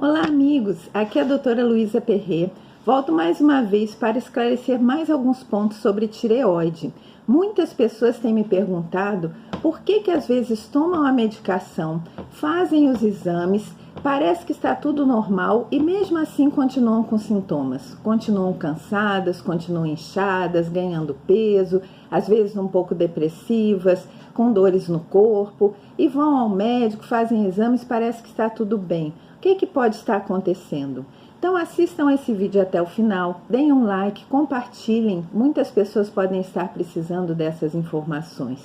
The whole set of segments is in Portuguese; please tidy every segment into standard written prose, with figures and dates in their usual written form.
Olá, amigos! Aqui é a doutora Luísa Perret. Volto mais uma vez para esclarecer mais alguns pontos sobre tireoide. Muitas pessoas têm me perguntado por que às vezes tomam a medicação, fazem os exames, parece que está tudo normal e mesmo assim continuam com sintomas. Continuam cansadas, continuam inchadas, ganhando peso, às vezes um pouco depressivas, com dores no corpo e vão ao médico, fazem exames, parece que está tudo bem. O que pode estar acontecendo? Então assistam esse vídeo até o final, deem um like, compartilhem, muitas pessoas podem estar precisando dessas informações.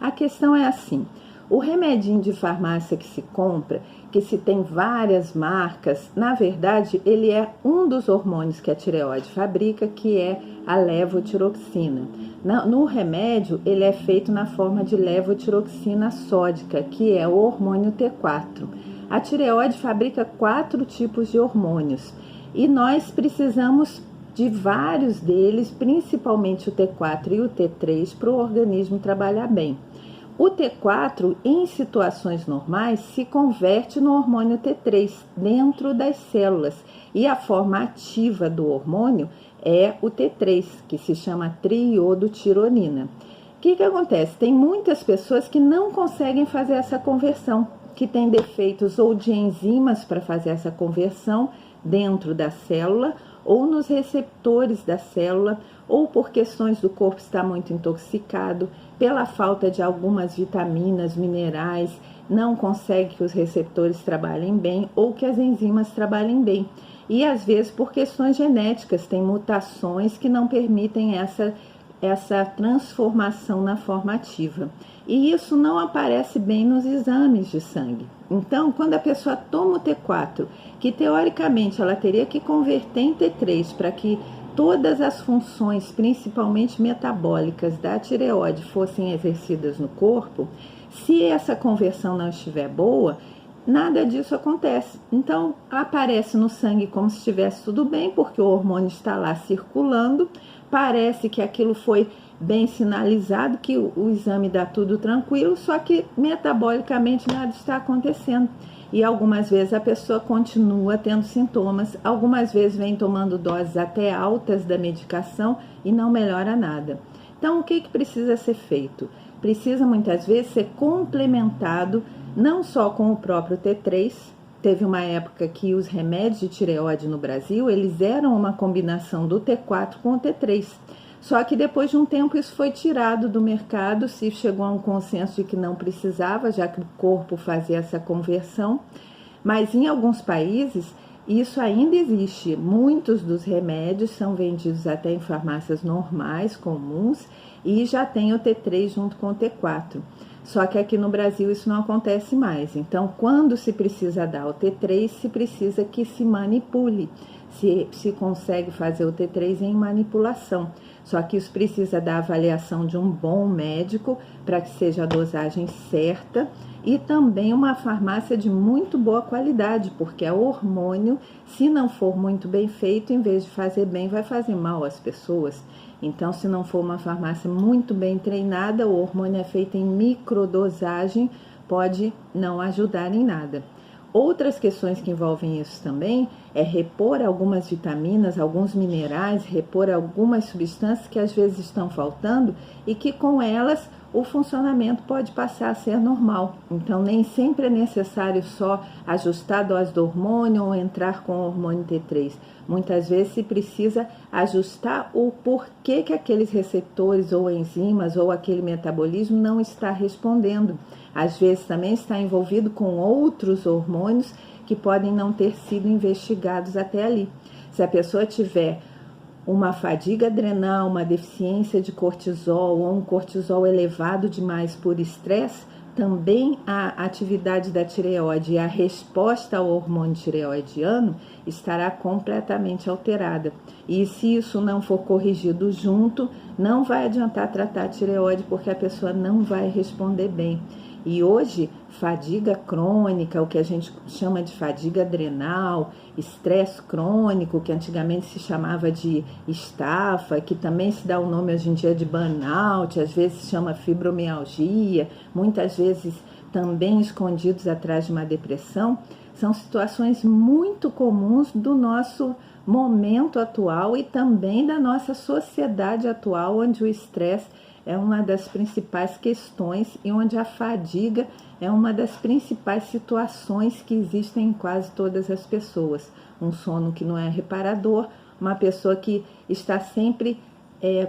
A questão é assim, o remedinho de farmácia que se compra, que se tem várias marcas, na verdade ele é um dos hormônios que a tireoide fabrica, que é a levotiroxina. No remédio ele é feito na forma de levotiroxina sódica, que é o hormônio T4. A tireoide fabrica 4 tipos de hormônios e nós precisamos de vários deles, principalmente o T4 e o T3, para o organismo trabalhar bem. O T4, em situações normais, se converte no hormônio T3 dentro das células e a forma ativa do hormônio é o T3, que se chama triiodotironina. O que acontece? Tem muitas pessoas que não conseguem fazer essa conversão, que tem defeitos ou de enzimas para fazer essa conversão dentro da célula ou nos receptores da célula, ou por questões do corpo estar muito intoxicado, pela falta de algumas vitaminas, minerais, não consegue que os receptores trabalhem bem ou que as enzimas trabalhem bem. E às vezes por questões genéticas, tem mutações que não permitem essa transformação na forma ativa. E isso não aparece bem nos exames de sangue. Então, quando a pessoa toma o T4, que teoricamente ela teria que converter em T3 para que todas as funções, principalmente metabólicas, da tireoide fossem exercidas no corpo, se essa conversão não estiver boa, nada disso acontece. Então, aparece no sangue como se estivesse tudo bem, porque o hormônio está lá circulando, parece que aquilo foi bem sinalizado, que o exame dá tudo tranquilo, só que metabolicamente nada está acontecendo. E algumas vezes a pessoa continua tendo sintomas, algumas vezes vem tomando doses até altas da medicação e não melhora nada. Então, o que precisa ser feito? Precisa muitas vezes ser complementado não só com o próprio T3. Teve uma época que os remédios de tireoide no Brasil, eles eram uma combinação do T4 com o T3. Só que depois de um tempo isso foi tirado do mercado, se chegou a um consenso de que não precisava, já que o corpo fazia essa conversão. Mas em alguns países isso ainda existe. Muitos dos remédios são vendidos até em farmácias normais, comuns, e já tem o T3 junto com o T4. Só que aqui no Brasil isso não acontece mais. Então, quando se precisa dar o T3, se precisa que se manipule. Se consegue fazer o T3 em manipulação. Só que isso precisa da avaliação de um bom médico para que seja a dosagem certa e também uma farmácia de muito boa qualidade, porque é hormônio, se não for muito bem feito, em vez de fazer bem, vai fazer mal às pessoas. Então, se não for uma farmácia muito bem treinada, o hormônio é feito em microdosagem, pode não ajudar em nada. Outras questões que envolvem isso também é repor algumas vitaminas, alguns minerais, repor algumas substâncias que às vezes estão faltando e que com elas o funcionamento pode passar a ser normal. Então nem sempre é necessário só ajustar a dose do hormônio ou entrar com o hormônio T3. Muitas vezes se precisa ajustar o porquê que aqueles receptores ou enzimas ou aquele metabolismo não está respondendo. Às vezes também está envolvido com outros hormônios que podem não ter sido investigados até ali. Se a pessoa tiver uma fadiga adrenal, uma deficiência de cortisol ou um cortisol elevado demais por estresse, também a atividade da tireoide e a resposta ao hormônio tireoidiano estará completamente alterada. E se isso não for corrigido junto, não vai adiantar tratar a tireoide porque a pessoa não vai responder bem. E hoje, fadiga crônica, o que a gente chama de fadiga adrenal, estresse crônico, que antigamente se chamava de estafa, que também se dá o nome hoje em dia de burnout, às vezes se chama fibromialgia, muitas vezes também escondidos atrás de uma depressão, São situações muito comuns do nosso momento atual e também da nossa sociedade atual, onde o estresse é uma das principais questões e onde a fadiga é uma das principais situações que existem em quase todas as pessoas. Um sono que não é reparador, uma pessoa que está sempre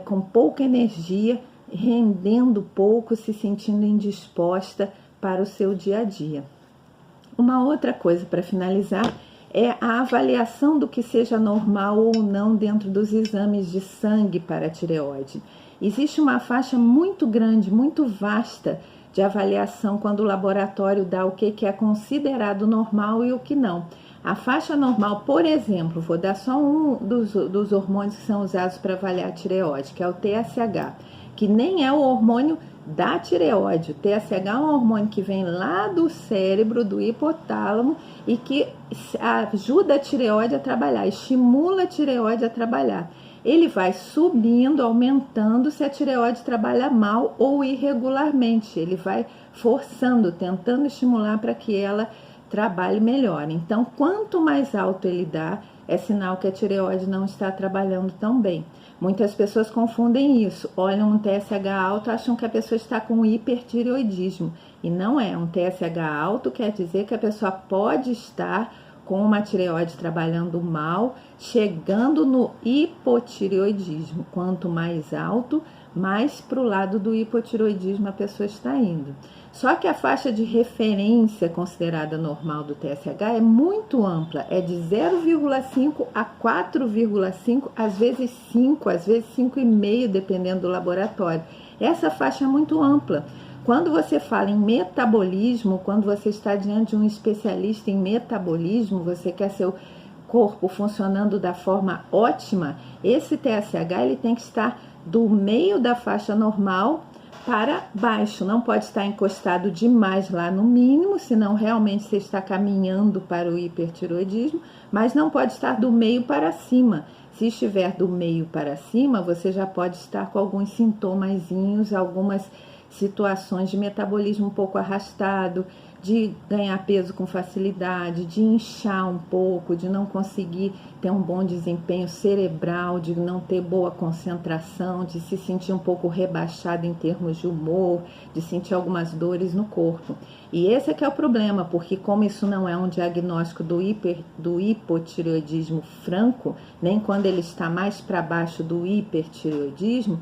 com pouca energia, rendendo pouco, se sentindo indisposta para o seu dia a dia. Uma outra coisa para finalizar é a avaliação do que seja normal ou não dentro dos exames de sangue para a tireoide. Existe uma faixa muito grande, muito vasta de avaliação quando o laboratório dá o que é considerado normal e o que não. A faixa normal, por exemplo, vou dar só um dos hormônios que são usados para avaliar a tireoide, que é o TSH, que nem é o hormônio da tireoide. O TSH é um hormônio que vem lá do cérebro, do hipotálamo, e que ajuda a tireoide a trabalhar, estimula a tireoide a trabalhar. Ele vai subindo, aumentando se a tireoide trabalha mal ou irregularmente. Ele vai forçando, tentando estimular para que ela trabalhe melhor. Então, quanto mais alto ele dá, é sinal que a tireoide não está trabalhando tão bem. Muitas pessoas confundem isso, olham um TSH alto, acham que a pessoa está com hipertireoidismo. E não é, um TSH alto quer dizer que a pessoa pode estar com uma tireoide trabalhando mal, chegando no hipotireoidismo. Quanto mais alto, mais para o lado do hipotireoidismo a pessoa está indo. Só que a faixa de referência considerada normal do TSH é muito ampla, é de 0,5 a 4,5, às vezes 5, às vezes 5,5, dependendo do laboratório. Essa faixa é muito ampla. Quando você fala em metabolismo, quando você está diante de um especialista em metabolismo, você quer seu corpo funcionando da forma ótima, esse TSH ele tem que estar do meio da faixa normal para baixo, não pode estar encostado demais lá no mínimo, senão realmente você está caminhando para o hipertireoidismo, mas não pode estar do meio para cima. Se estiver do meio para cima, você já pode estar com alguns sintomazinhos, algumas situações de metabolismo um pouco arrastado, de ganhar peso com facilidade, de inchar um pouco, de não conseguir ter um bom desempenho cerebral, de não ter boa concentração, de se sentir um pouco rebaixado em termos de humor, de sentir algumas dores no corpo. E esse é que é o problema, porque como isso não é um diagnóstico do hipotireoidismo franco, nem quando ele está mais para baixo do hipertireoidismo,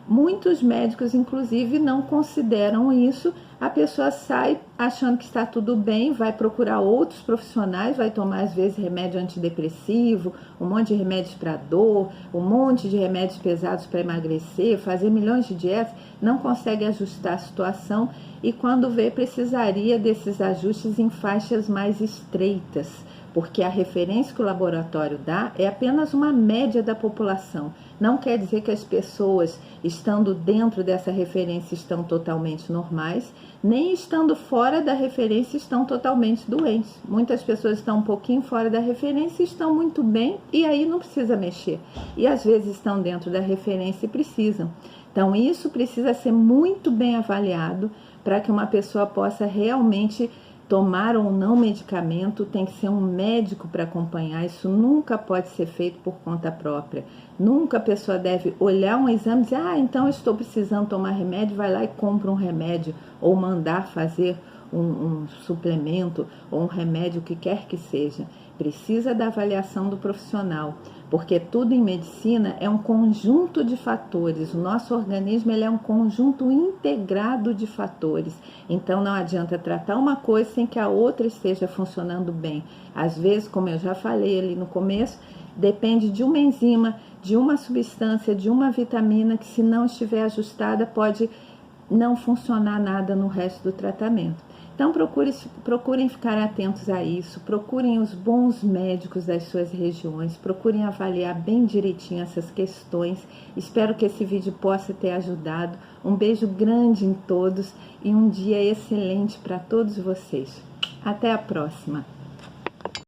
muitos médicos, inclusive, não consideram isso. A pessoa sai achando que está tudo bem, vai procurar outros profissionais, vai tomar, às vezes, remédio antidepressivo, um monte de remédios para dor, um monte de remédios pesados para emagrecer, fazer milhões de dietas, não consegue ajustar a situação e, quando vê, precisaria desses ajustes em faixas mais estreitas, porque a referência que o laboratório dá é apenas uma média da população. Não quer dizer que as pessoas, estando dentro dessa referência, estão totalmente normais, nem estando fora da referência, estão totalmente doentes. Muitas pessoas estão um pouquinho fora da referência e estão muito bem, e aí não precisa mexer. E às vezes estão dentro da referência e precisam. Então isso precisa ser muito bem avaliado para que uma pessoa possa realmente tomar ou não medicamento. Tem que ser um médico para acompanhar, isso nunca pode ser feito por conta própria. Nunca a pessoa deve olhar um exame e dizer, então eu estou precisando tomar remédio, vai lá e compra um remédio, ou mandar fazer um suplemento, ou um remédio, o que quer que seja. Precisa da avaliação do profissional, porque tudo em medicina é um conjunto de fatores. O nosso organismo ele é um conjunto integrado de fatores. Então não adianta tratar uma coisa sem que a outra esteja funcionando bem. Às vezes, como eu já falei ali no começo, depende de uma enzima, de uma substância, de uma vitamina que, se não estiver ajustada, pode não funcionar nada no resto do tratamento. Então procurem ficar atentos a isso, procurem os bons médicos das suas regiões, procurem avaliar bem direitinho essas questões. Espero que esse vídeo possa ter ajudado. Um beijo grande em todos e um dia excelente para todos vocês. Até a próxima!